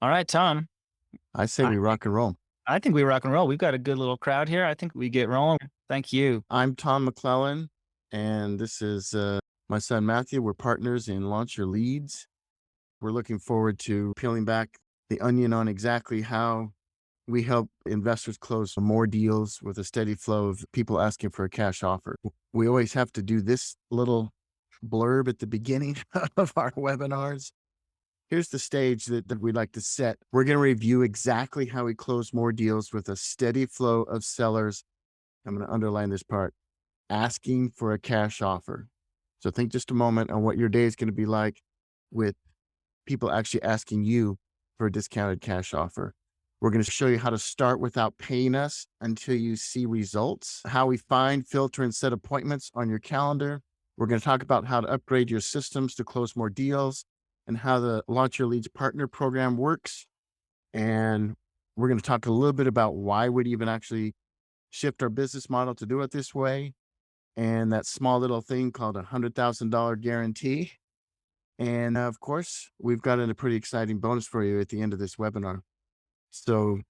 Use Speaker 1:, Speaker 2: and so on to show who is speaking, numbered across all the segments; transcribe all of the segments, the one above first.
Speaker 1: All right, Tom.
Speaker 2: I say
Speaker 1: I
Speaker 2: we
Speaker 1: think
Speaker 2: rock and roll.
Speaker 1: I think we rock and roll. We've got a good little crowd here. I think we get rolling. Thank you.
Speaker 2: I'm Tom McClellan, and this is my son Matthew. We're partners in Launch Your Leads. We're looking forward to peeling back the onion on exactly how we help investors close more deals with a steady flow of people asking for a cash offer. We always have to do this little blurb at the beginning of our webinars. Here's the stage that we'd like to set. We're going to review exactly how we close more deals with a steady flow of sellers. I'm going to underline this part, asking for a cash offer. So think just a moment on what your day is going to be like with people actually asking you for a discounted cash offer. We're going to show you how to start without paying us until you see results, how we find, filter, and set appointments on your calendar. We're going to talk about how to upgrade your systems to close more deals and how the Launch Your Leads Partner Program works. And we're going to talk a little bit about why we'd even actually shift our business model to do it this way, and that small little thing called $100,000 guarantee. And of course, we've got a pretty exciting bonus for you at the end of this webinar. So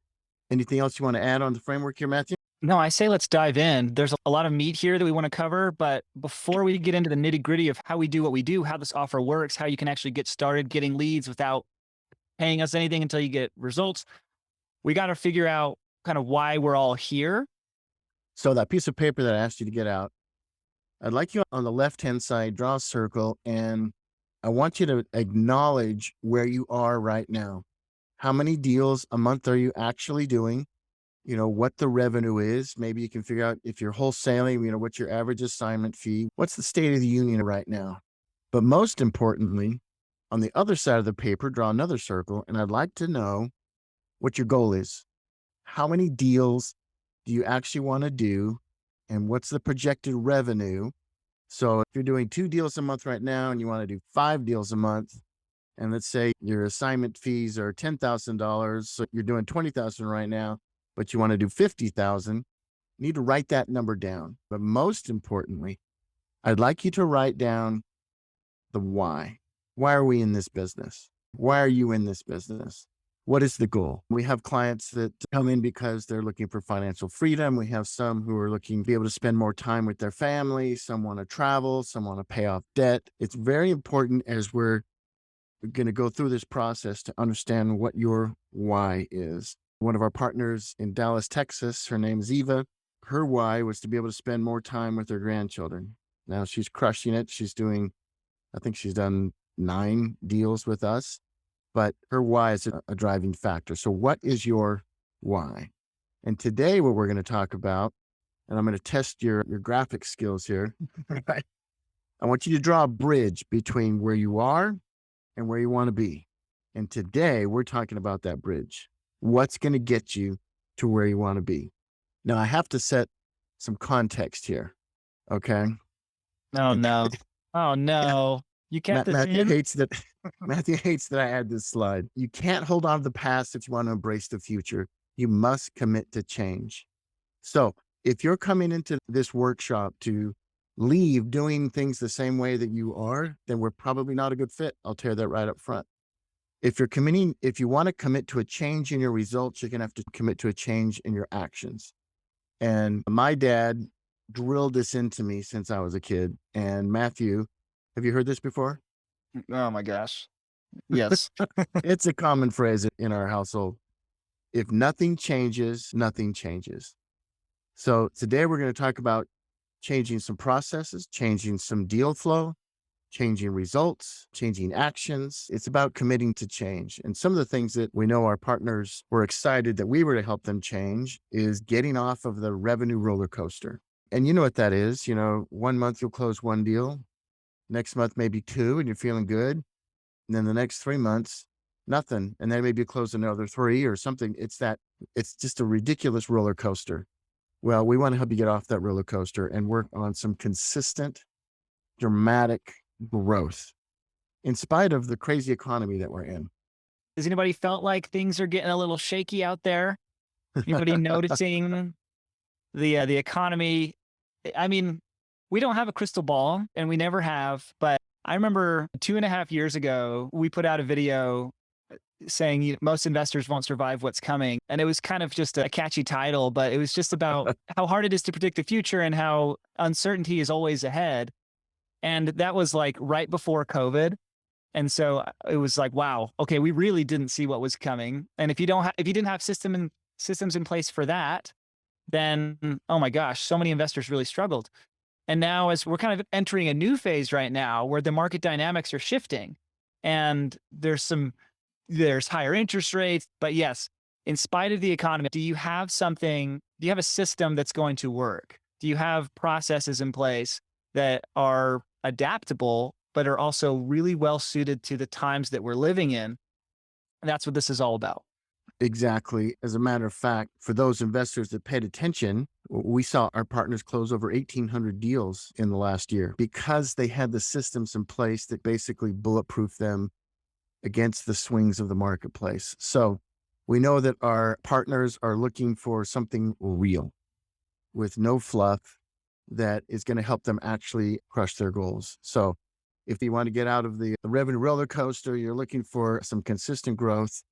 Speaker 2: anything else you want to add on the framework here, Matthew?
Speaker 1: No, I say let's dive in. There's a lot of meat here that we want to cover, but before we get into the nitty-gritty of how we do what we do, how this offer works, how you can actually get started getting leads without paying us anything until you get results, we got to figure out kind of why we're all here.
Speaker 2: So that piece of paper that I asked you to get out, I'd like you on the left-hand side, draw a circle, and I want you to acknowledge where you are right now. How many deals a month are you actually doing? You know, what the revenue is. Maybe you can figure out if you're wholesaling, what's your average assignment fee? What's the state of the union right now? But most importantly, on the other side of the paper, draw another circle. And I'd like to know what your goal is. How many deals do you actually want to do? And what's the projected revenue? So if you're doing 2 deals a month right now and you want to do 5 deals a month, and let's say your assignment fees are $10,000, so you're doing 20,000 right now, but you want to do 50,000, you need to write that number down. But most importantly, I'd like you to write down the why. Why are we in this business? Why are you in this business? What is the goal? We have clients that come in because they're looking for financial freedom. We have some who are looking to be able to spend more time with their family. Some want to travel, some want to pay off debt. It's very important as we're going to go through this process to understand what your why is. One of our partners in Dallas, Texas, her name is Eva. Her why was to be able to spend more time with her grandchildren. Now she's crushing it. I think she's done 9 deals with us, but her why is a driving factor. So what is your why? And today what we're going to talk about, and I'm going to test your graphic skills here. Right? I want you to draw a bridge between where you are and where you want to be. And today we're talking about that bridge. What's going to get you to where you want to be? Now I have to set some context here. Okay.
Speaker 1: Oh,
Speaker 2: And
Speaker 1: no. Oh,
Speaker 2: yeah,
Speaker 1: no. You kept this
Speaker 2: Matthew
Speaker 1: in?
Speaker 2: hates that. Matthew hates that I add this slide. You can't hold on to the past if you want to embrace the future. You must commit to change. So if you're coming into this workshop to leave doing things the same way that you are, then we're probably not a good fit. I'll tear that right up front. If you want to commit to a change in your results, you're going to have to commit to a change in your actions. And my dad drilled this into me since I was a kid. And Matthew, have you heard this before?
Speaker 1: Oh my gosh. Yes.
Speaker 2: It's a common phrase in our household. If nothing changes, nothing changes. So today we're going to talk about changing some processes, changing some deal flow, changing results, changing actions. It's about committing to change. And some of the things that we know our partners were excited that we were to help them change is getting off of the revenue roller coaster. And you know what that is. 1 month you'll close 1 deal. Next month, maybe 2, and you're feeling good. And then the next 3 months, nothing. And then maybe you close another 3 or something. It's just a ridiculous roller coaster. Well, we want to help you get off that roller coaster and work on some consistent, dramatic growth in spite of the crazy economy that we're in.
Speaker 1: Has anybody felt like things are getting a little shaky out there? Anybody noticing the economy? I mean, we don't have a crystal ball and we never have, but I remember 2.5 years ago, we put out a video saying most investors won't survive what's coming. And it was kind of just a catchy title, but it was just about how hard it is to predict the future and how uncertainty is always ahead. And that was like right before COVID. And so it was like, wow, okay, we really didn't see what was coming. And if you if you didn't have systems in place for that, then oh my gosh, so many investors really struggled. And now as we're kind of entering a new phase right now where the market dynamics are shifting and there's higher interest rates, but yes, in spite of the economy, do you have a system that's going to work? Do you have processes in place that are adaptable, but are also really well suited to the times that we're living in? And that's what this is all about.
Speaker 2: Exactly. As a matter of fact, for those investors that paid attention, we saw our partners close over 1,800 deals in the last year because they had the systems in place that basically bulletproof them against the swings of the marketplace. So we know that our partners are looking for something real with no fluff that is going to help them actually crush their goals. So if you want to get out of the revenue roller coaster, you're looking for some consistent growth,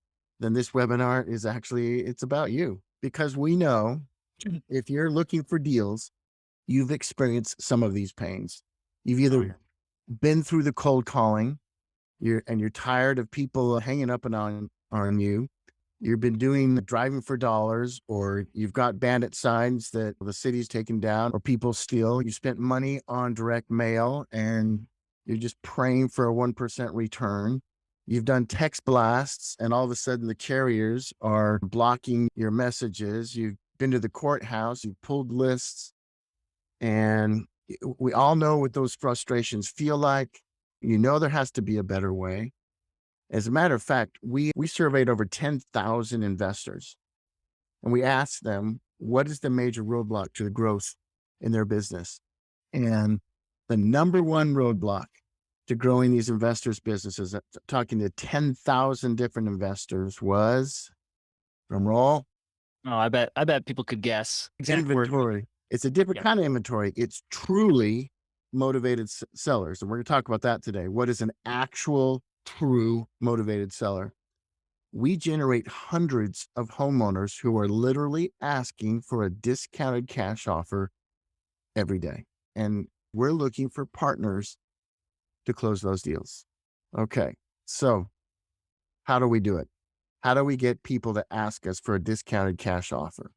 Speaker 2: then this webinar is actually, it's about you, because we know if you're looking for deals, you've experienced some of these pains. You've either been through the cold calling, you're tired of people hanging up and on you. You've been doing driving for dollars, or you've got bandit signs that the city's taken down or people steal. You spent money on direct mail and you're just praying for a 1% return. You've done text blasts and all of a sudden the carriers are blocking your messages. You've been to the courthouse, you've pulled lists, and we all know what those frustrations feel like. You know, there has to be a better way. As a matter of fact, we surveyed over 10,000 investors and we asked them, what is the major roadblock to the growth in their business? And the number one roadblock to growing these investors' businesses, talking to 10,000 different investors, was, drum roll,
Speaker 1: Oh, I bet people could guess. Exact word.
Speaker 2: inventory. It's a different
Speaker 1: Yep.
Speaker 2: kind of inventory. It's truly motivated sellers. And we're going to talk about that today. What is an actual, true motivated seller? We generate hundreds of homeowners who are literally asking for a discounted cash offer every day. And we're looking for partners to close those deals. Okay. So how do we do it? How do we get people to ask us for a discounted cash offer?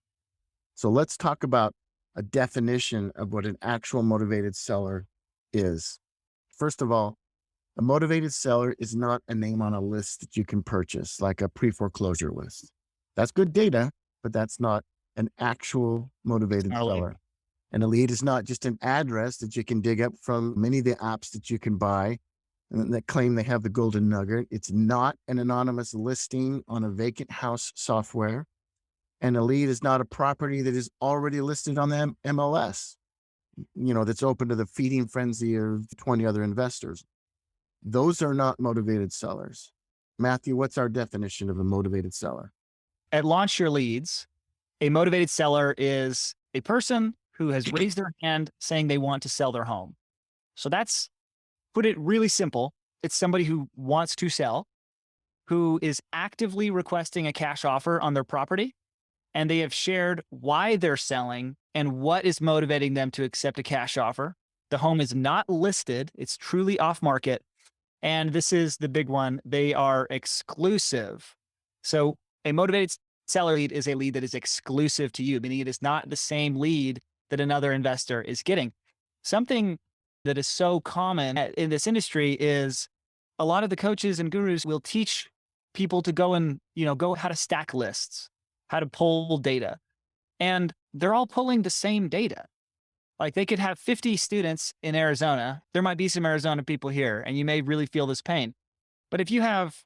Speaker 2: So let's talk about a definition of what an actual motivated seller is. First of all, a motivated seller is not a name on a list that you can purchase, like a pre-foreclosure list. That's good data, but that's not an actual motivated
Speaker 1: Our lead.
Speaker 2: seller. And a lead is not just an address that you can dig up from many of the apps that you can buy and that claim they have the golden nugget. It's not an anonymous listing on a vacant house software. And a lead is not a property that is already listed on the MLS, that's open to the feeding frenzy of 20 other investors. Those are not motivated sellers. Matthew, what's our definition of a motivated seller?
Speaker 1: At Launch Your Leads, a motivated seller is a person who has raised their hand saying they want to sell their home. So that's, put it really simple. It's somebody who wants to sell, who is actively requesting a cash offer on their property, and they have shared why they're selling and what is motivating them to accept a cash offer. The home is not listed. It's truly off market. And this is the big one. They are exclusive. So a motivated seller lead is a lead that is exclusive to you, meaning it is not the same lead that another investor is getting. Something that is so common in this industry is a lot of the coaches and gurus will teach people to go and, go how to stack lists, how to pull data. And they're all pulling the same data. Like they could have 50 students in Arizona. There might be some Arizona people here, and you may really feel this pain. But if you have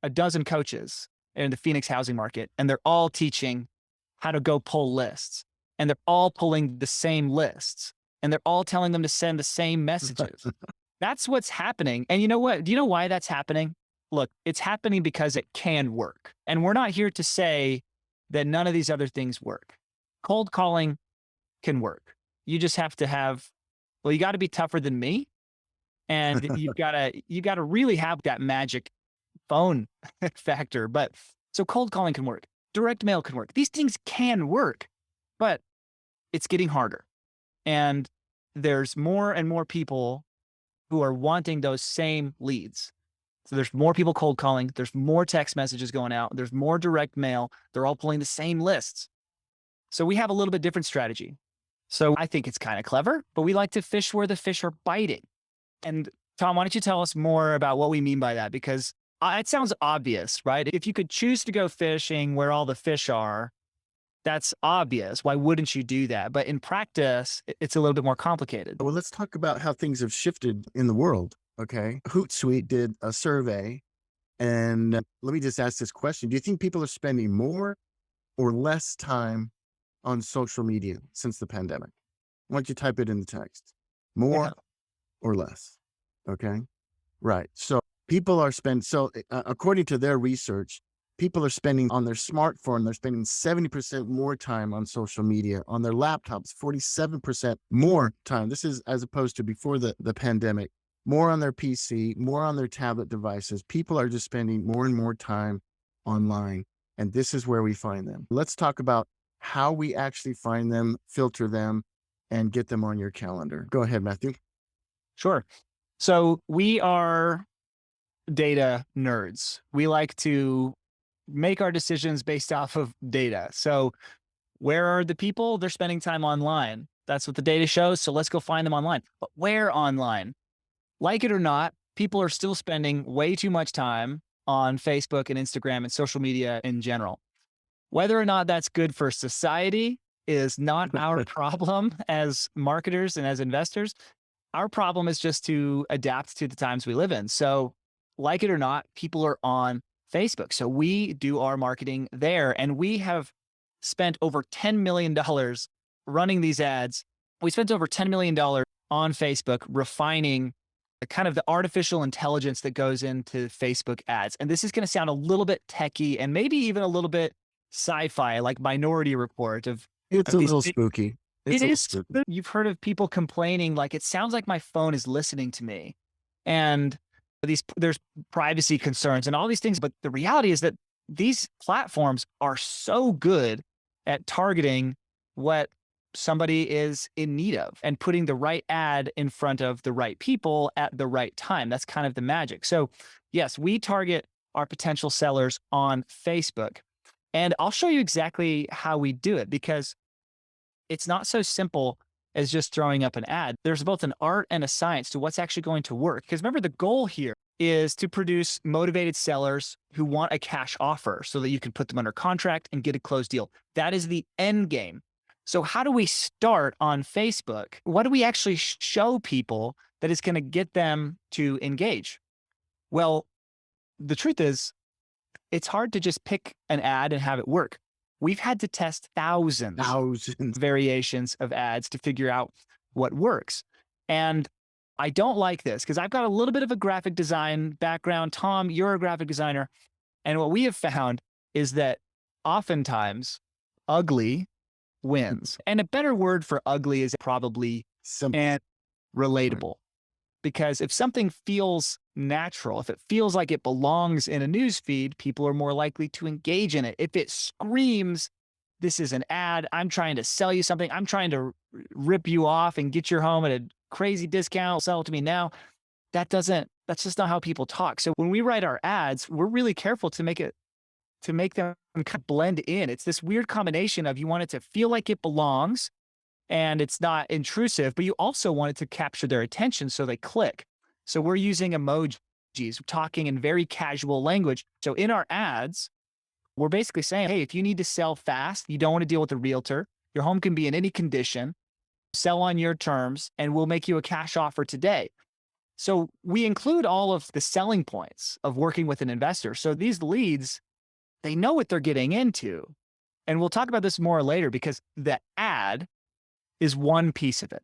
Speaker 1: a dozen coaches in the Phoenix housing market, and they're all teaching how to go pull lists, and they're all pulling the same lists, and they're all telling them to send the same messages, that's what's happening. And you know what? Do you know why that's happening? Look, it's happening because it can work. And we're not here to say that none of these other things work. Cold calling can work. You just have to you got to be tougher than me. And you've got to really have that magic phone factor. But so cold calling can work. Direct mail can work. These things can work, but it's getting harder. And there's more and more people who are wanting those same leads. So there's more people cold calling. There's more text messages going out. There's more direct mail. They're all pulling the same lists. So we have a little bit different strategy. So I think it's kind of clever, but we like to fish where the fish are biting. And Tom, why don't you tell us more about what we mean by that? Because it sounds obvious, right? If you could choose to go fishing where all the fish are, that's obvious. Why wouldn't you do that? But in practice, it's a little bit more complicated.
Speaker 2: Well, let's talk about how things have shifted in the world. Okay. Hootsuite did a survey. And let me just ask this question. Do you think people are spending more or less time on social media since the pandemic? Why don't you type it in the text? More
Speaker 1: Yeah.
Speaker 2: or less? Okay. Right. So people are according to their research, people are spending on their smartphone, they're spending 70% more time on social media, on their laptops, 47% more time. This is as opposed to before the pandemic, more on their PC, more on their tablet devices. People are just spending more and more time online. And this is where we find them. Let's talk about how we actually find them, filter them, and get them on your calendar. Go ahead, Matthew.
Speaker 1: Sure. So we are data nerds. We like to make our decisions based off of data. So where are the people? They're spending time online. That's what the data shows. So let's go find them online. But where online? Like it or not, people are still spending way too much time on Facebook and Instagram and social media in general. Whether or not that's good for society is not our problem as marketers and as investors. Our problem is just to adapt to the times we live in. So like it or not, people are on Facebook. So we do our marketing there, and we have spent over $10 million running these ads. We spent over $10 million on Facebook refining the kind of the artificial intelligence that goes into Facebook ads. And this is going to sound a little bit techie and maybe even a little bit sci-fi, like Minority Report
Speaker 2: It's
Speaker 1: of
Speaker 2: a
Speaker 1: these
Speaker 2: little
Speaker 1: big-
Speaker 2: spooky.
Speaker 1: It
Speaker 2: It's a little
Speaker 1: is.
Speaker 2: spooky.
Speaker 1: You've heard of people complaining like it sounds like my phone is listening to me, and there's privacy concerns and all these things. But the reality is that these platforms are so good at targeting what somebody is in need of and putting the right ad in front of the right people at the right time. That's kind of the magic. So yes, we target our potential sellers on Facebook, and I'll show you exactly how we do it, because it's not so simple as just throwing up an ad. There's both an art and a science to what's actually going to work. Because remember, the goal here is to produce motivated sellers who want a cash offer so that you can put them under contract and get a closed deal. That is the end game. So how do we start on Facebook? What do we actually show people that is going to get them to engage? Well, the truth is, it's hard to just pick an ad and have it work. We've had to test thousands variations of ads to figure out what works. And I don't like this because I've got a little bit of a graphic design background. Tom, you're a graphic designer. And what we have found is that oftentimes ugly wins. And a better word for ugly is probably
Speaker 2: Simple.
Speaker 1: and relatable. Because if something feels natural, if it feels like it belongs in a news feed, people are more likely to engage in it. If it screams, this is an ad, I'm trying to sell you something, I'm trying to rip you off and get your home at a crazy discount, sell it to me now, that's just not how people talk. So when we write our ads, we're really careful to make them kind of blend in. It's this weird combination of you want it to feel like it belongs, and it's not intrusive, but you also want it to capture their attention so they click. So we're using emojis, talking in very casual language. So in our ads, we're basically saying, hey, if you need to sell fast, you don't want to deal with a realtor, your home can be in any condition, sell on your terms, and we'll make you a cash offer today. So we include all of the selling points of working with an investor. So these leads, they know what they're getting into. And we'll talk about this more later, because the ad is one piece of it.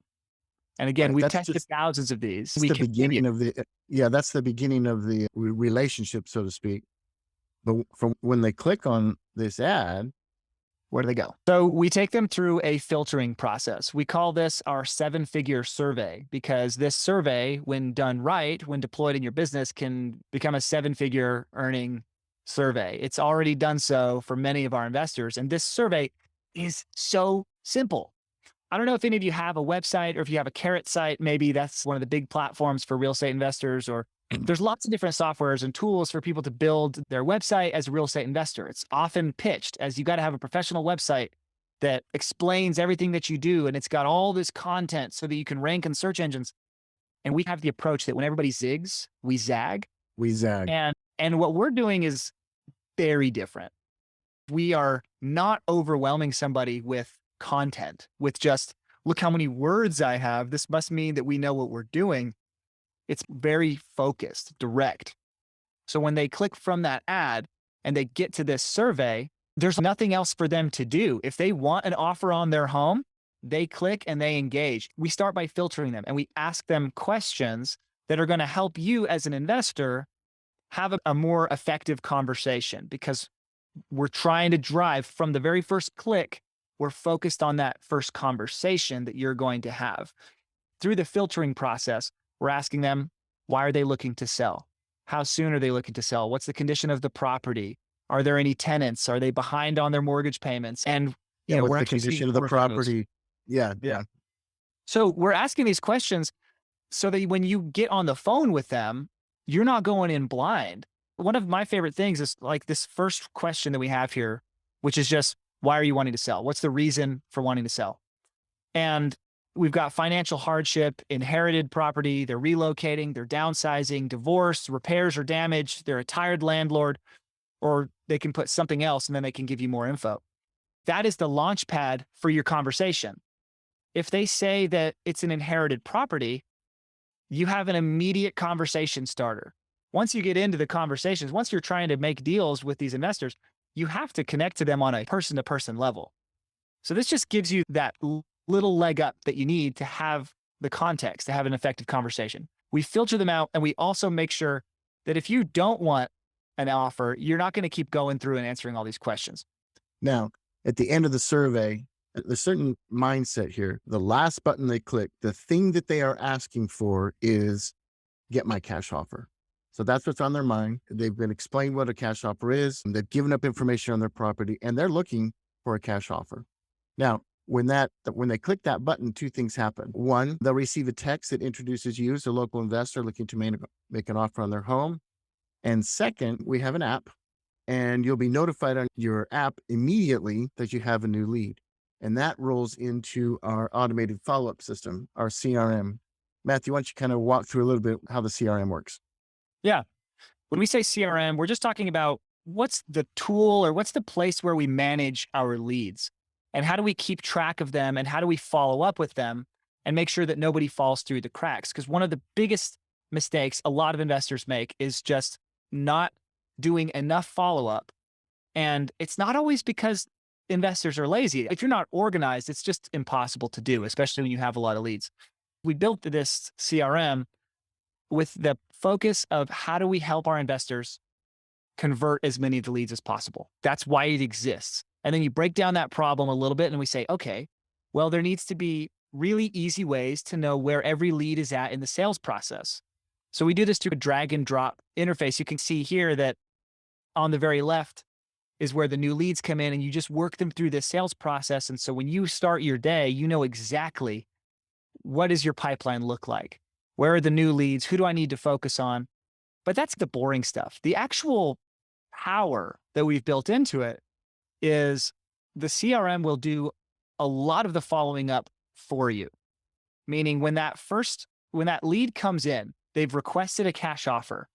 Speaker 1: And again,
Speaker 2: Right,
Speaker 1: we've
Speaker 2: that's
Speaker 1: tested
Speaker 2: just-
Speaker 1: thousands of these.
Speaker 2: That's the beginning of that's the beginning of the relationship, so to speak. But from when they click on this ad,
Speaker 1: Where do they go? So we take them through a filtering process. We call this our 7-figure survey because this survey, when done right, when deployed in your business, can become a 7-figure earning survey. It's already done so for many of our investors. And this survey is so simple. I don't know if any of you have a website or if you have a Carrot site, maybe that's one of the big platforms for real estate investors, or there's lots of different softwares and tools for people to build their website as a real estate investor. It's often pitched as you got to have a professional website that explains everything that you do. And it's got all this content so that you can rank in search engines. And we have the approach that when everybody zigs, we zag.
Speaker 2: We zag.
Speaker 1: And what we're doing is very different. We are not overwhelming somebody with content, with just, look how many words I have. This must mean that we know what we're doing. It's very focused, direct. So when they click from that ad and they get to this survey, there's nothing else for them to do. If they want an offer on their home, they click and they engage. We start by filtering them and we ask them questions that are going to help you as an investor have a more effective conversation, because we're trying to drive from the very first click. We're focused on that first conversation that you're going to have. Through the filtering process, we're asking them, why are they looking to sell? How soon are they looking to sell? What's the condition of the property? Are there any tenants? Are they behind on their mortgage payments? And
Speaker 2: what's
Speaker 1: we're
Speaker 2: the
Speaker 1: actually
Speaker 2: condition
Speaker 1: seeing
Speaker 2: of the
Speaker 1: more from those.
Speaker 2: property? Yeah.
Speaker 1: So we're asking these questions so that when you get on the phone with them, you're not going in blind. One of my favorite things is like this first question that we have here, which is just, why are you wanting to sell? What's the reason for wanting to sell? And we've got financial hardship, inherited property, they're relocating, they're downsizing, divorce, repairs or damage, they're a tired landlord, or they can put something else and then they can give you more info. That is the launch pad for your conversation. If they say that it's an inherited property, you have an immediate conversation starter. Once you get into the conversations, once you're trying to make deals with these investors, you have to connect to them on a person-to-person level. So this just gives you that little leg up that you need to have the context, to have an effective conversation. We filter them out, and we also make sure that if you don't want an offer, you're not going to keep going through and answering all these questions.
Speaker 2: Now, at the end of the survey, there's a certain mindset here. The last button they click, the thing that they are asking for is get my cash offer. So that's what's on their mind. They've been explained what a cash offer is, and they've given up information on their property, and they're looking for a cash offer. Now, when they click that button, two things happen. One, they'll receive a text that introduces you as a local investor looking to make an offer on their home. And second, we have an app, and you'll be notified on your app immediately that you have a new lead. And that rolls into our automated follow-up system, our CRM. Matthew, why don't you kind of walk through a little bit how the CRM works?
Speaker 1: Yeah. When we say CRM, we're just talking about what's the tool or what's the place where we manage our leads, and how do we keep track of them, and how do we follow up with them and make sure that nobody falls through the cracks? Because one of the biggest mistakes a lot of investors make is just not doing enough follow-up. And it's not always because investors are lazy. If you're not organized, it's just impossible to do, especially when you have a lot of leads. We built this CRM with the focus of how do we help our investors convert as many of the leads as possible. That's why it exists. And then you break down that problem a little bit and we say, okay, well, there needs to be really easy ways to know where every lead is at in the sales process. So we do this through a drag and drop interface. You can see here that on the very left is where the new leads come in, and you just work them through this sales process. And so when you start your day, you know exactly what does your pipeline look like? Where are the new leads? Who do I need to focus on? But that's the boring stuff. The actual power that we've built into it is the CRM will do a lot of the following up for you. Meaning when that lead comes in, they've requested a cash offer,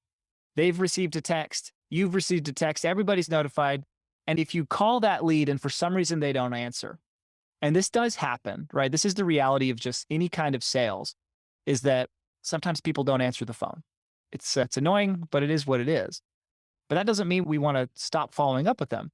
Speaker 1: they've received a text, you've received a text, everybody's notified. And if you call that lead and for some reason they don't answer, and this does happen, right? This is the reality of just any kind of sales, is that sometimes people don't answer the phone. It's annoying, but it is what it is. But that doesn't mean we want to stop following up with them.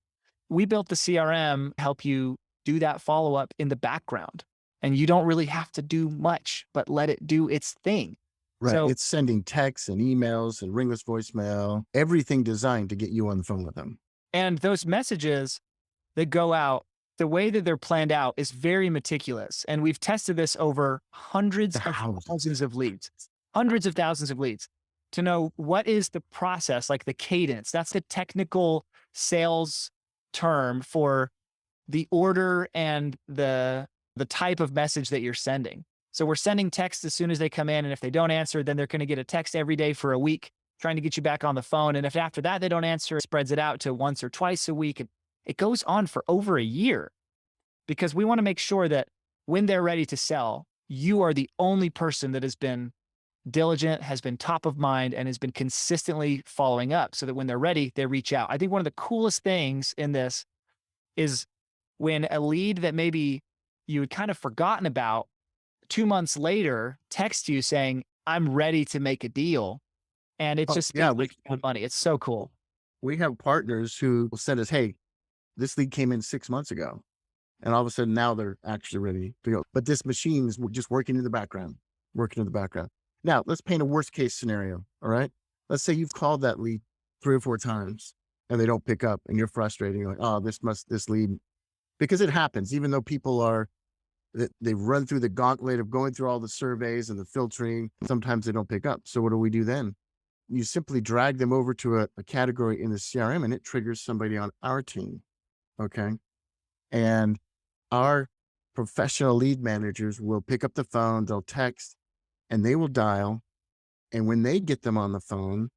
Speaker 1: We built the CRM to help you do that follow-up in the background. And you don't really have to do much, but let it do its thing.
Speaker 2: Right.
Speaker 1: So
Speaker 2: It's sending texts and emails and ringless voicemail, everything designed to get you on the phone with them.
Speaker 1: And those messages that go out the way that they're planned out is very meticulous. And we've tested this over hundreds of
Speaker 2: Thousands.
Speaker 1: thousands of leads, hundreds of thousands of leads to know what is the process, like the cadence. That's the technical sales term for the order and the type of message that you're sending. So we're sending texts as soon as they come in. And if they don't answer, then they're going to get a text every day for a week trying to get you back on the phone. And if after that they don't answer, it spreads it out to once or twice a week. And it goes on for over a year because we want to make sure that when they're ready to sell, you are the only person that has been diligent, has been top of mind, and has been consistently following up so that when they're ready, they reach out. I think one of the coolest things in this is when a lead that maybe you had kind of forgotten about 2 months later texts you saying, I'm ready to make a deal. And it
Speaker 2: Oh,
Speaker 1: just
Speaker 2: yeah,
Speaker 1: feels like found money. It's so cool.
Speaker 2: we have partners who will send us, hey, this lead came in 6 months ago. And all of a sudden now they're actually ready to go. But this machine is just working in the background, working in the background. Now let's paint a worst case scenario. All right. Let's say you've called that lead 3 or 4 times and they don't pick up and you're frustrated. You're like, oh, this lead, because it happens, even though people they run through the gauntlet of going through all the surveys and the filtering. Sometimes they don't pick up. So what do we do then? You simply drag them over to a category in the CRM and it triggers somebody on our team. Okay. And our professional lead managers will pick up the phone, they'll text, and they will dial. And when they get them on the phone,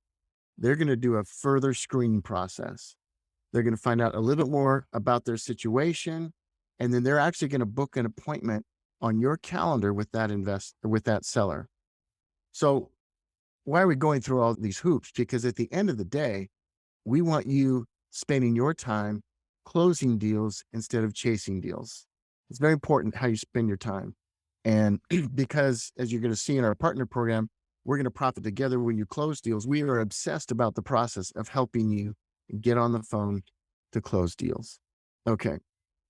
Speaker 2: they're going to do a further screening process. They're going to find out a little bit more about their situation. And then they're actually going to book an appointment on your calendar with that seller. So why are we going through all these hoops? Because at the end of the day, we want you spending your time closing deals instead of chasing deals. It's very important how you spend your time. And because as you're going to see in our partner program, we're going to profit together when you close deals. We are obsessed about the process of helping you get on the phone to close deals. Okay.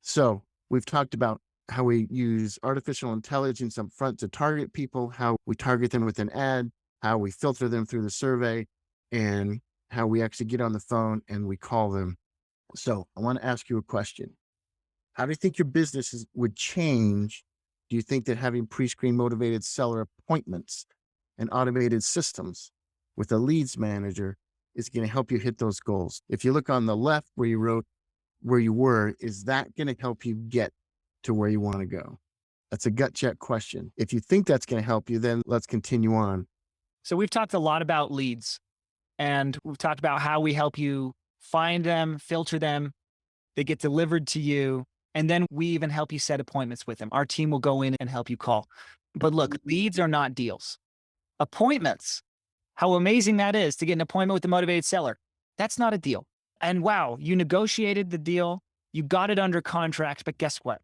Speaker 2: So we've talked about how we use artificial intelligence up front to target people, how we target them with an ad, how we filter them through the survey, and how we actually get on the phone and we call them. So I want to ask you a question. How do you think your business would change? Do you think that having pre-screen motivated seller appointments and automated systems with a leads manager is going to help you hit those goals? If you look on the left where you wrote where you were, is that going to help you get to where you want to go? That's a gut check question. If you think that's going to help you, then let's continue on.
Speaker 1: So we've talked a lot about leads and we've talked about how we help you find them, filter them, they get delivered to you, and then we even help you set appointments with them. Our team will go in and help you call. But look, leads are not deals. Appointments, how amazing that is to get an appointment with the motivated seller. That's not a deal. And wow, you negotiated the deal, you got it under contract, but guess what?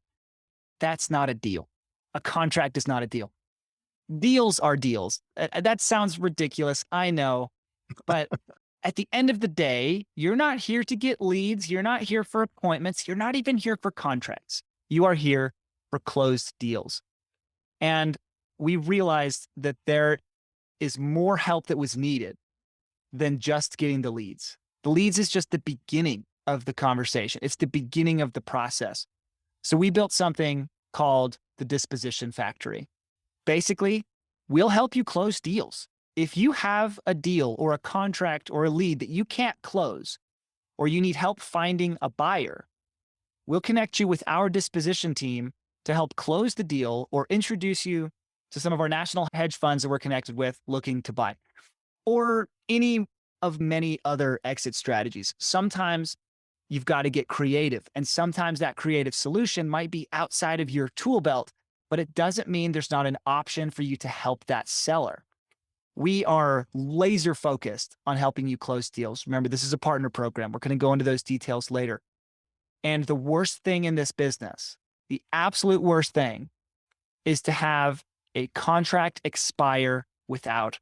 Speaker 1: That's not a deal. A contract is not a deal. Deals are deals. That sounds ridiculous, I know, but at the end of the day, you're not here to get leads. You're not here for appointments. You're not even here for contracts. You are here for closed deals. And we realized that there is more help that was needed than just getting the leads. The leads is just the beginning of the conversation. It's the beginning of the process. So we built something called the Disposition Factory. Basically, we'll help you close deals. If you have a deal or a contract or a lead that you can't close, or you need help finding a buyer, we'll connect you with our disposition team to help close the deal or introduce you to some of our national hedge funds that we're connected with looking to buy, or any of many other exit strategies. Sometimes you've got to get creative, and sometimes that creative solution might be outside of your tool belt, but it doesn't mean there's not an option for you to help that seller. We are laser focused on helping you close deals. Remember, this is a partner program. We're going to go into those details later. And the worst thing in this business, the absolute worst thing, is to have a contract expire without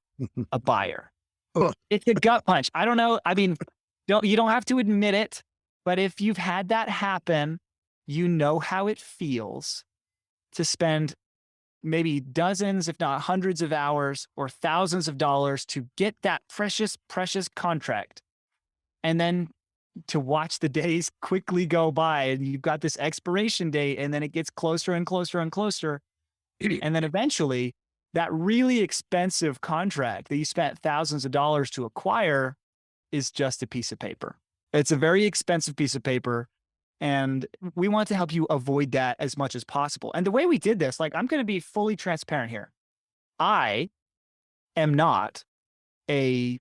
Speaker 1: a buyer.
Speaker 2: Ugh.
Speaker 1: It's a gut punch. I don't know. I mean, you don't have to admit it, but if you've had that happen, you know how it feels to spend maybe dozens, if not hundreds of hours or thousands of dollars to get that precious, precious contract. And then to watch the days quickly go by, and you've got this expiration date, and then it gets closer and closer and closer. And then eventually that really expensive contract that you spent thousands of dollars to acquire is just a piece of paper. It's a very expensive piece of paper. And we want to help you avoid that as much as possible. And the way we did this, like, I'm going to be fully transparent here. I am not a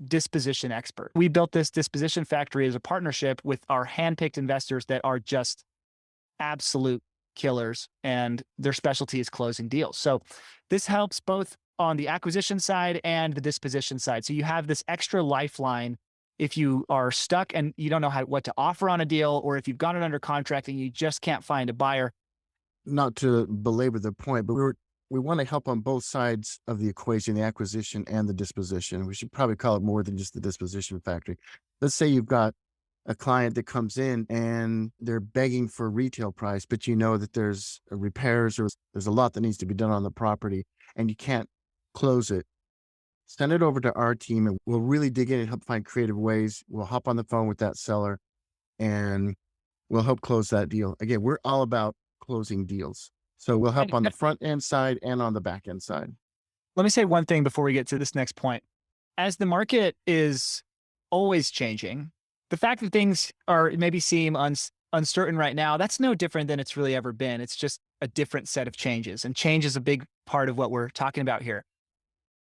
Speaker 1: disposition expert. We built this disposition factory as a partnership with our handpicked investors that are just absolute killers, and their specialty is closing deals. So this helps both on the acquisition side and the disposition side. So you have this extra lifeline if you are stuck and you don't know what to offer on a deal, or if you've got it under contract and you just can't find a buyer.
Speaker 2: Not to belabor the point, but we want to help on both sides of the equation, the acquisition and the disposition. We should probably call it more than just the disposition factory. Let's say you've got a client that comes in and they're begging for retail price, but you know that there's repairs or there's a lot that needs to be done on the property and you can't close it. Send it over to our team and we'll really dig in and help find creative ways. We'll hop on the phone with that seller and we'll help close that deal. Again, we're all about closing deals. So we'll help on the front end side and on the back end side.
Speaker 1: Let me say one thing before we get to this next point. As the market is always changing, the fact that things are maybe seem uncertain right now, that's no different than it's really ever been. It's just a different set of changes, and change is a big part of what we're talking about here.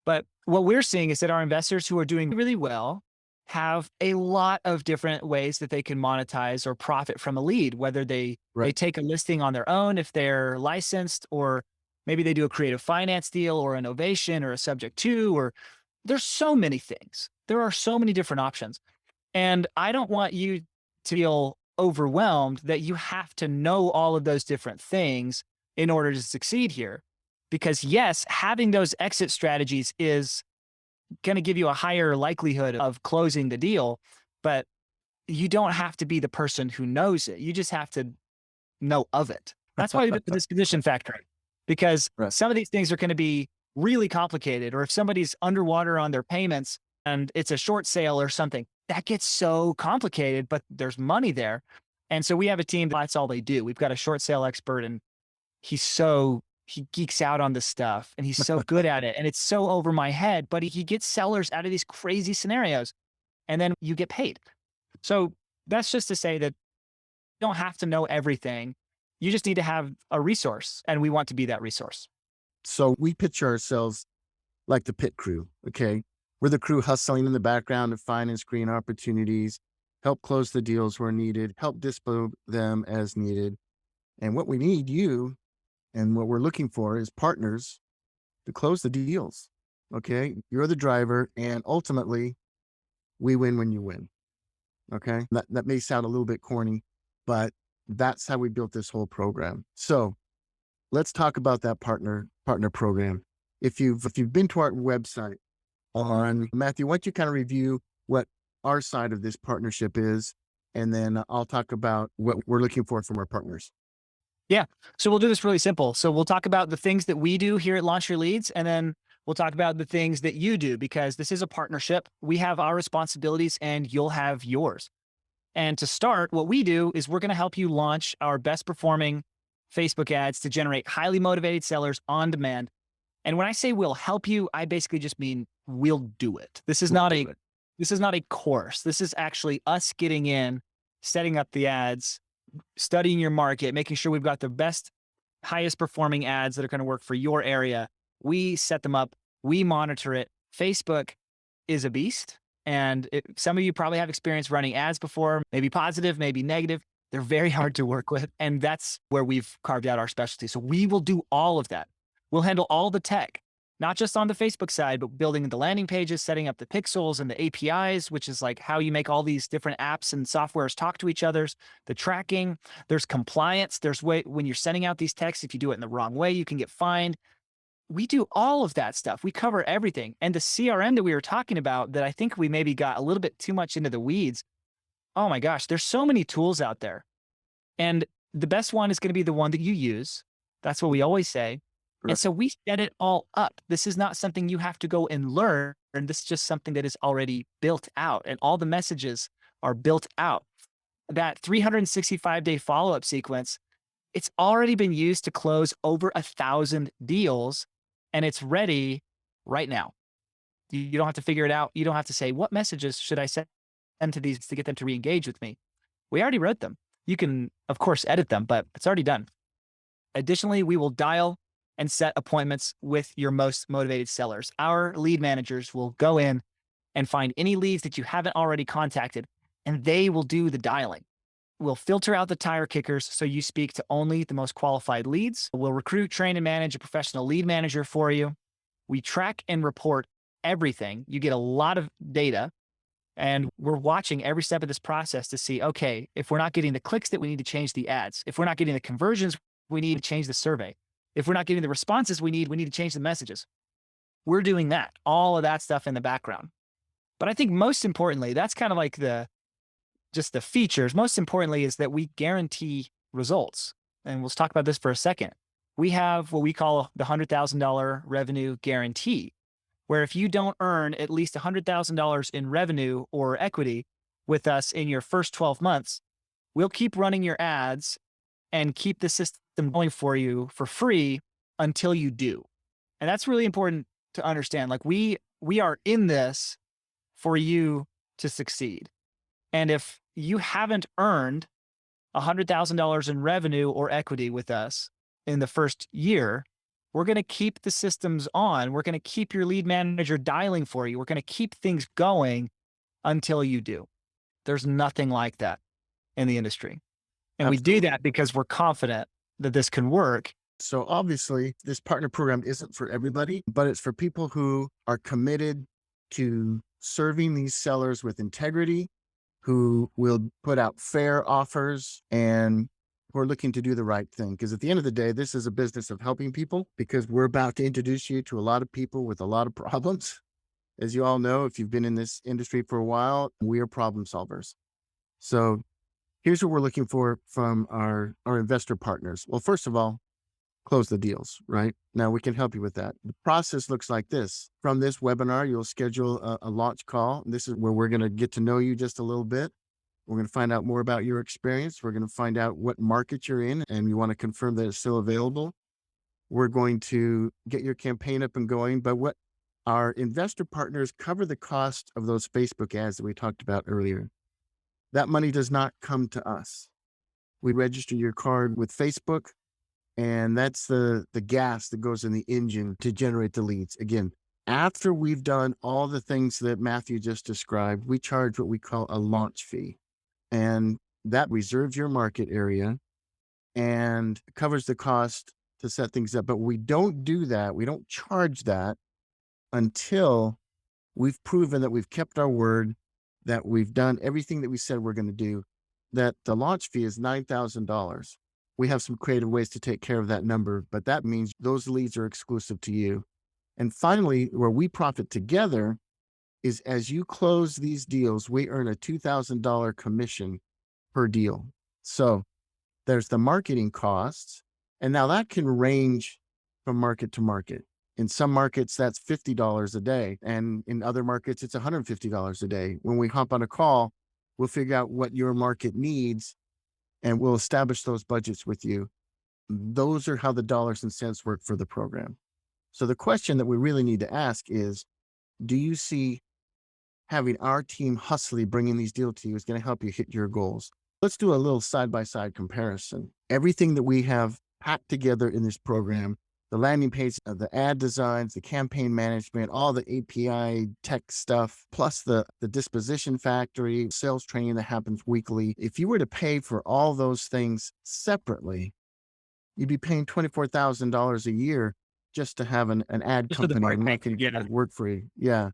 Speaker 1: But what we're seeing is that our investors who are doing really well have a lot of different ways that they can monetize or profit from a lead, whether they take a listing on their own if they're licensed, or maybe they do a creative finance deal or an ovation or a subject to, or there's so many things. There are so many different options. And I don't want you to feel overwhelmed that you have to know all of those different things in order to succeed here. Because yes, having those exit strategies is going to give you a higher likelihood of closing the deal, but you don't have to be the person who knows it. You just have to know of it. That's why we did the disposition factory, because some of these things are going to be really complicated, or if somebody's underwater on their payments and it's a short sale or something, that gets so complicated, but there's money there. And so we have a team that's all they do. We've got a short sale expert, and he geeks out on this stuff and he's so good at it. And it's so over my head, but he gets sellers out of these crazy scenarios, and then you get paid. So that's just to say that you don't have to know everything. You just need to have a resource, and we want to be that resource.
Speaker 2: So we picture ourselves like the pit crew. Okay. We're the crew hustling in the background to find and screen opportunities, help close the deals where needed, help dispo them as needed. And what we need you and what we're looking for is partners to close the deals. Okay. You're the driver, and ultimately we win when you win. Okay. That may sound a little bit corny, but that's how we built this whole program. So let's talk about that partner program. If you've been to our website on Matthew, why don't you kind of review what our side of this partnership is, and then I'll talk about what we're looking for from our partners.
Speaker 1: Yeah. So we'll do this really simple. So we'll talk about the things that we do here at Launch Your Leads, and then we'll talk about the things that you do, because this is a partnership. We have our responsibilities and you'll have yours. And to start, what we do is we're going to help you launch our best performing Facebook ads to generate highly motivated sellers on demand. And when I say we'll help you, I basically just mean we'll do it. This is not a course. This is actually us getting in, setting up the ads, studying your market, making sure we've got the best, highest performing ads that are going to work for your area. We set them up. We monitor it. Facebook is a beast. And some of you probably have experience running ads before, maybe positive, maybe negative. They're very hard to work with. And that's where we've carved out our specialty. So we will do all of that. We'll handle all the tech, not just on the Facebook side, but building the landing pages, setting up the pixels and the APIs, which is like how you make all these different apps and softwares talk to each other, the tracking, there's compliance. There's when you're sending out these texts, if you do it in the wrong way, you can get fined. We do all of that stuff. We cover everything. And the CRM that we were talking about, that I think we maybe got a little bit too much into the weeds. Oh my gosh, there's so many tools out there. And the best one is going to be the one that you use. That's what we always say. Right. And so we set it all up. This is not something you have to go and learn. And this is just something that is already built out. And all the messages are built out. That 365-day follow-up sequence, it's already been used to close over 1,000 deals, and it's ready right now. You don't have to figure it out. You don't have to say, what messages should I send to these to get them to re-engage with me? We already wrote them. You can, of course, edit them, but it's already done. Additionally, we will dial and set appointments with your most motivated sellers. Our lead managers will go in and find any leads that you haven't already contacted, and they will do the dialing. We'll filter out the tire kickers so you speak to only the most qualified leads. We'll recruit, train, and manage a professional lead manager for you. We track and report everything. You get a lot of data, and we're watching every step of this process to see, okay, if we're not getting the clicks that we need to change the ads. If we're not getting the conversions, we need to change the survey. If we're not getting the responses we need to change the messages. We're doing that, all of that stuff in the background. But I think most importantly, that's kind of like just the features. Most importantly is that we guarantee results. And we'll talk about this for a second. We have what we call the $100,000 revenue guarantee, where if you don't earn at least $100,000 in revenue or equity with us in your first 12 months, we'll keep running your ads and keep the system going for you for free until you do. And that's really important to understand. Like we are in this for you to succeed. And if you haven't earned $100,000 in revenue or equity with us in the first year, we're going to keep the systems on. We're going to keep your lead manager dialing for you. We're going to keep things going until you do. There's nothing like that in the industry. And we do that because we're confident that this can work.
Speaker 2: So obviously, this partner program isn't for everybody, but it's for people who are committed to serving these sellers with integrity, who will put out fair offers, and who are looking to do the right thing. Because at the end of the day, this is a business of helping people, because we're about to introduce you to a lot of people with a lot of problems. As you all know, if you've been in this industry for a while, we are problem solvers. So here's what we're looking for from our investor partners. Well, first of all, close the deals, right? Now we can help you with that. The process looks like this. From this webinar, you'll schedule a launch call. This is where we're going to get to know you just a little bit. We're going to find out more about your experience. We're going to find out what market you're in, and we want to confirm that it's still available. We're going to get your campaign up and going, but what our investor partners cover the cost of those Facebook ads that we talked about earlier. That money does not come to us. We register your card with Facebook, and that's the gas that goes in the engine to generate the leads. Again, after we've done all the things that Matthew just described, we charge what we call a launch fee. And that reserves your market area and covers the cost to set things up. But we don't do that. We don't charge that until we've proven that we've kept our word, that we've done everything that we said we're going to do, that the launch fee is $9,000. We have some creative ways to take care of that number, but that means those leads are exclusive to you. And finally, where we profit together is as you close these deals, we earn a $2,000 commission per deal. So there's the marketing costs, and now that can range from market to market. In some markets, that's $50 a day. And in other markets, it's $150 a day. When we hop on a call, we'll figure out what your market needs, and we'll establish those budgets with you. Those are how the dollars and cents work for the program. So the question that we really need to ask is, do you see having our team hustily bringing these deals to you is going to help you hit your goals? Let's do a little side-by-side comparison. Everything that we have packed together in this program, the landing page, the ad designs, the campaign management, all the API tech stuff, plus the disposition factory, sales training that happens weekly. If you were to pay for all those things separately, you'd be paying $24,000 a year just to have an ad
Speaker 1: Just for the
Speaker 2: company and
Speaker 1: marketing,
Speaker 2: marketing
Speaker 1: yeah.
Speaker 2: work for you. Yeah.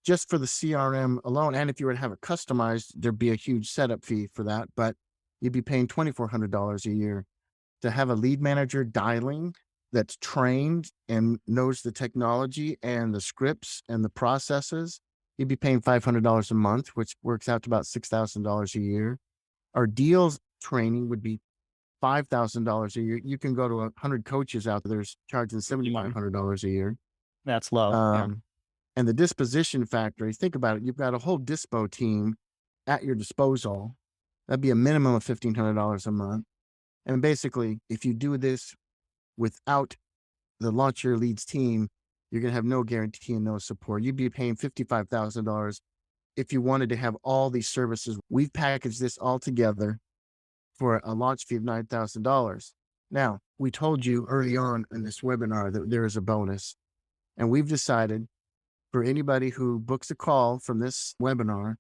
Speaker 2: Just for the CRM alone. And if you were to have it customized, there'd be a huge setup fee for that, but you'd be paying $2,400 a year to have a lead manager dialing that's trained and knows the technology and the scripts and the processes. You'd be paying $500 a month, which works out to about $6,000 a year. Our deals training would be $5,000 a year. You can go to 100 coaches out there charging $7,500 a year.
Speaker 1: That's low. Yeah.
Speaker 2: And the disposition factory, think about it. You've got a whole dispo team at your disposal. That'd be a minimum of $1,500 a month. And basically, if you do this without the Launch Your Leads team, you're going to have no guarantee and no support. You'd be paying $55,000 if you wanted to have all these services. We've packaged this all together for a launch fee of $9,000. Now, we told you early on in this webinar that there is a bonus, and we've decided for anybody who books a call from this webinar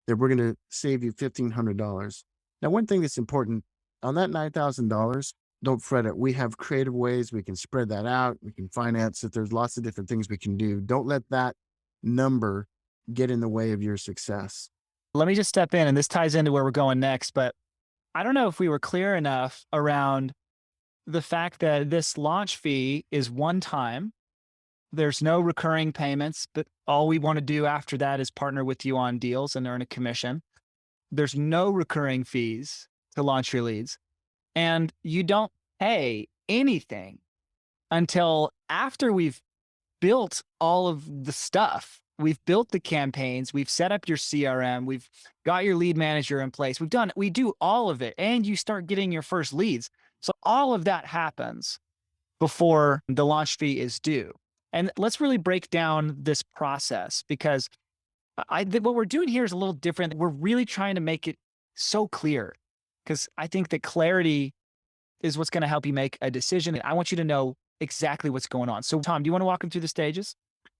Speaker 2: that we're going to save you $1,500. Now, one thing that's important on that $9,000, don't fret it. We have creative ways we can spread that out. We can finance it. There's lots of different things we can do. Don't let that number get in the way of your success.
Speaker 1: Let me just step in, and this ties into where we're going next, but I don't know if we were clear enough around the fact that this launch fee is one time. There's no recurring payments, but all we want to do after that is partner with you on deals and earn a commission. There's no recurring fees to Launch Your Leads. And you don't pay anything until after we've built all of the stuff. We've built the campaigns, we've set up your CRM, we've got your lead manager in place. We do all of it, and you start getting your first leads. So all of that happens before the launch fee is due. And let's really break down this process, because what we're doing here is a little different. We're really trying to make it so clear, because I think that clarity is what's going to help you make a decision. I want you to know exactly what's going on. So Tom, do you want to walk them through the stages?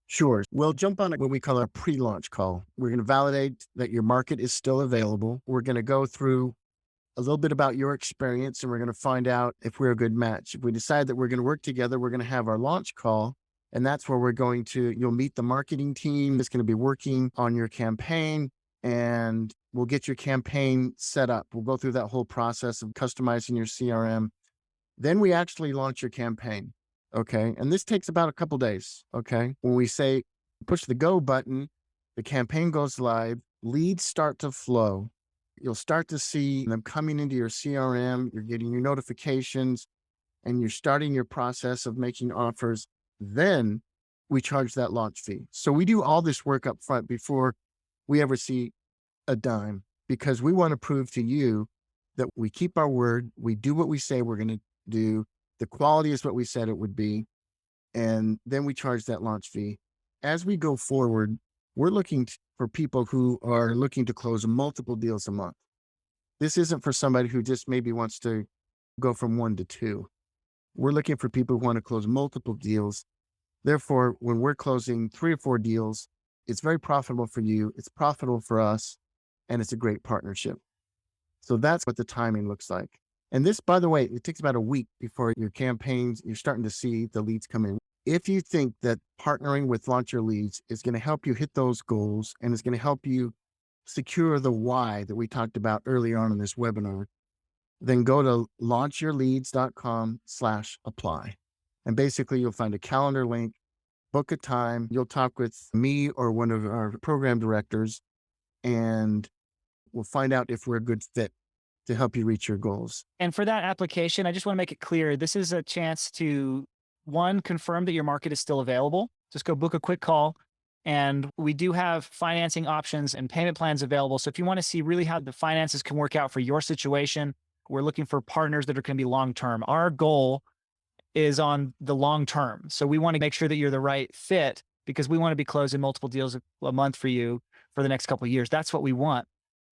Speaker 2: Sure. We'll jump on what we call a pre-launch call. We're going to validate that your market is still available. We're going to go through a little bit about your experience, and we're going to find out if we're a good match. If we decide that we're going to work together, we're going to have our launch call. And that's where you'll meet the marketing team that's going to be working on your campaign, and we'll get your campaign set up. We'll go through that whole process of customizing your CRM. Then we actually launch your campaign. Okay. And this takes about a couple days. Okay. When we say push the go button, the campaign goes live, leads start to flow. You'll start to see them coming into your CRM. You're getting your notifications, and you're starting your process of making offers. Then we charge that launch fee. So we do all this work up front before we ever see a dime, because we want to prove to you that we keep our word. We do what we say we're going to do. The quality is what we said it would be. And then we charge that launch fee. As we go forward, we're looking for people who are looking to close multiple deals a month. This isn't for somebody who just maybe wants to go from 1 to 2. We're looking for people who want to close multiple deals. Therefore, when we're closing 3 or 4 deals, it's very profitable for you. It's profitable for us, and it's a great partnership. So that's what the timing looks like. And this, by the way, it takes about a week before your campaigns, you're starting to see the leads come in. If you think that partnering with Launch Your Leads is going to help you hit those goals, and is going to help you secure the why that we talked about earlier on in this webinar, then go to launchyourleads.com/apply. And basically you'll find a calendar link, book a time. You'll talk with me or one of our program directors, and we'll find out if we're a good fit to help you reach your goals.
Speaker 1: And for that application, I just want to make it clear, this is a chance to, one, confirm that your market is still available. Just go book a quick call. And we do have financing options and payment plans available. So if you want to see really how the finances can work out for your situation, we're looking for partners that are going to be long-term. Our goal is on the long term. So we want to make sure that you're the right fit, because we want to be closing multiple deals a month for you for the next couple of years. That's what we want.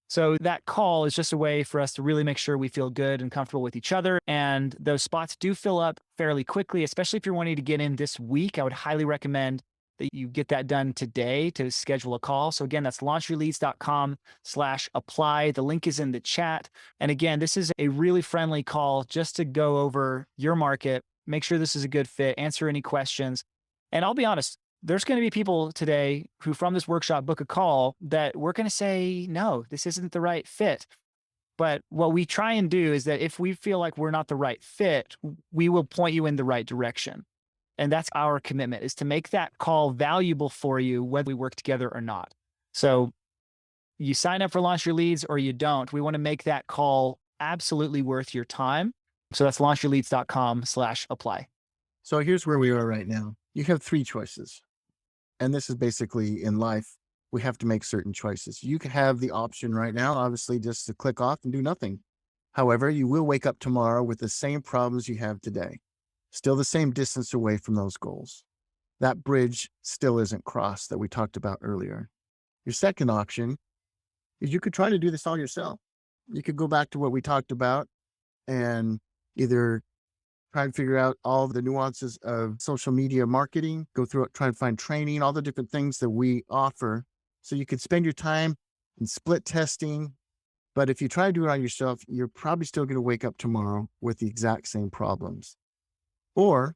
Speaker 1: So that call is just a way for us to really make sure we feel good and comfortable with each other. And those spots do fill up fairly quickly, especially if you're wanting to get in this week. I would highly recommend that you get that done today to schedule a call. So again, that's launchyourleads.com/apply. The link is in the chat. And again, this is a really friendly call just to go over your market, make sure this is a good fit, answer any questions. And I'll be honest, there's going to be people today who from this workshop book a call that we're going to say, no, this isn't the right fit. But what we try and do is that if we feel like we're not the right fit, we will point you in the right direction. And that's our commitment, is to make that call valuable for you, whether we work together or not. So you sign up for Launch Your Leads or you don't. We want to make that call absolutely worth your time. So that's launchyourleads.com/apply.
Speaker 2: So here's where we are right now. You have 3 choices. And this is basically in life. we have to make certain choices. You can have the option right now, obviously, just to click off and do nothing. However, you will wake up tomorrow with the same problems you have today, still the same distance away from those goals. That bridge still isn't crossed that we talked about earlier. Your second option is you could try to do this all yourself. You could go back to what we talked about and either try and figure out all the nuances of social media marketing, go through it, try and find training, all the different things that we offer. So you could spend your time in split testing. But if you try to do it on yourself, you're probably still going to wake up tomorrow with the exact same problems. Or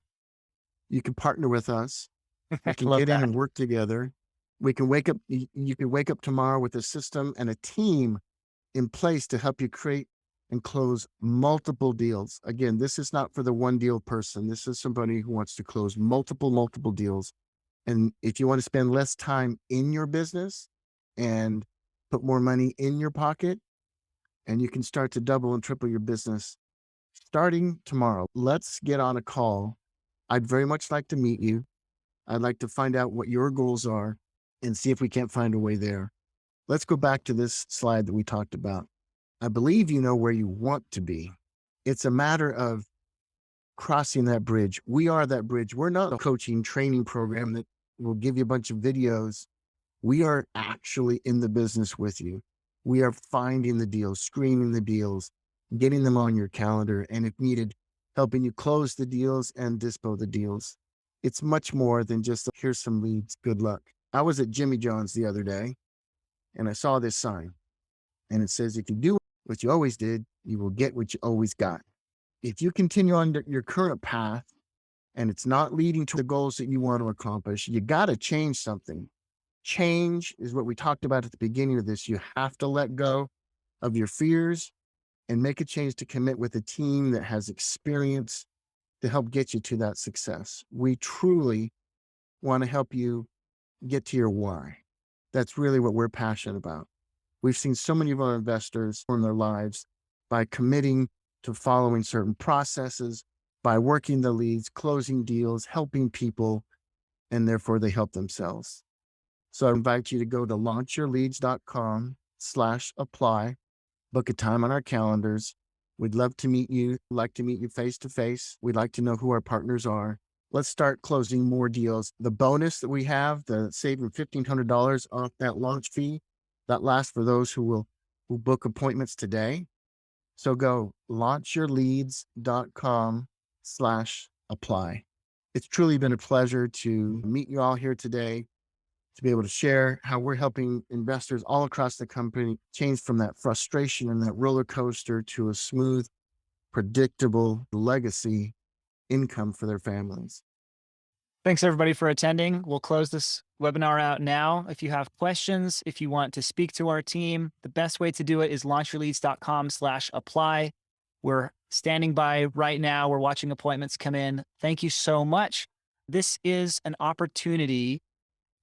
Speaker 2: you can partner with us. We can
Speaker 1: Love
Speaker 2: get in
Speaker 1: that.
Speaker 2: and work together. We can wake up, you can wake up tomorrow with a system and a team in place to help you create and close multiple deals. Again, this is not for the one deal person. This is somebody who wants to close multiple deals. And if you want to spend less time in your business and put more money in your pocket, and you can start to double and triple your business starting tomorrow. Let's get on a call. I'd very much like to meet you. I'd like to find out what your goals are and see if we can't find a way there. Let's go back to this slide that we talked about. I believe you know where you want to be. It's a matter of crossing that bridge. We are that bridge. We're not a coaching training program that will give you a bunch of videos. We are actually in the business with you. We are finding the deals, screening the deals, getting them on your calendar, and if needed, helping you close the deals and dispo the deals. It's much more than just here's some leads, good luck. I was at Jimmy John's the other day and I saw this sign and it says, if you do what you always did, you will get what you always got. If you continue on your current path and it's not leading to the goals that you want to accomplish, you got to change something. Change is what we talked about at the beginning of this. You have to let go of your fears and make a change to commit with a team that has experience to help get you to that success. We truly want to help you get to your why. That's really what we're passionate about. We've seen so many of our investors in their lives by committing to following certain processes, by working the leads, closing deals, helping people, and therefore they help themselves. So I invite you to go to launchyourleads.com/apply, book a time on our calendars. We'd love to meet you. We'd like to meet you face to face. We'd like to know who our partners are. Let's start closing more deals. The bonus that we have, the saving $1,500 off that launch fee, that lasts for those who book appointments today. So go launchyourleads.com/apply. It's truly been a pleasure to meet you all here today, to be able to share how we're helping investors all across the company change from that frustration and that roller coaster to a smooth, predictable legacy income for their families.
Speaker 1: Thanks everybody for attending. We'll close this webinar out now. If you have questions, if you want to speak to our team, the best way to do it is launchyourleads.com/apply. We're standing by right now. We're watching appointments come in. Thank you so much. This is an opportunity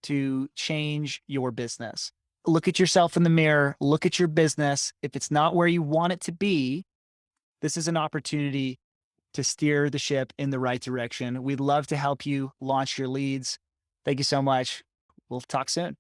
Speaker 1: to change your business. Look at yourself in the mirror, look at your business. If it's not where you want it to be, this is an opportunity to steer the ship in the right direction. We'd love to help you launch your leads. Thank you so much. We'll talk soon.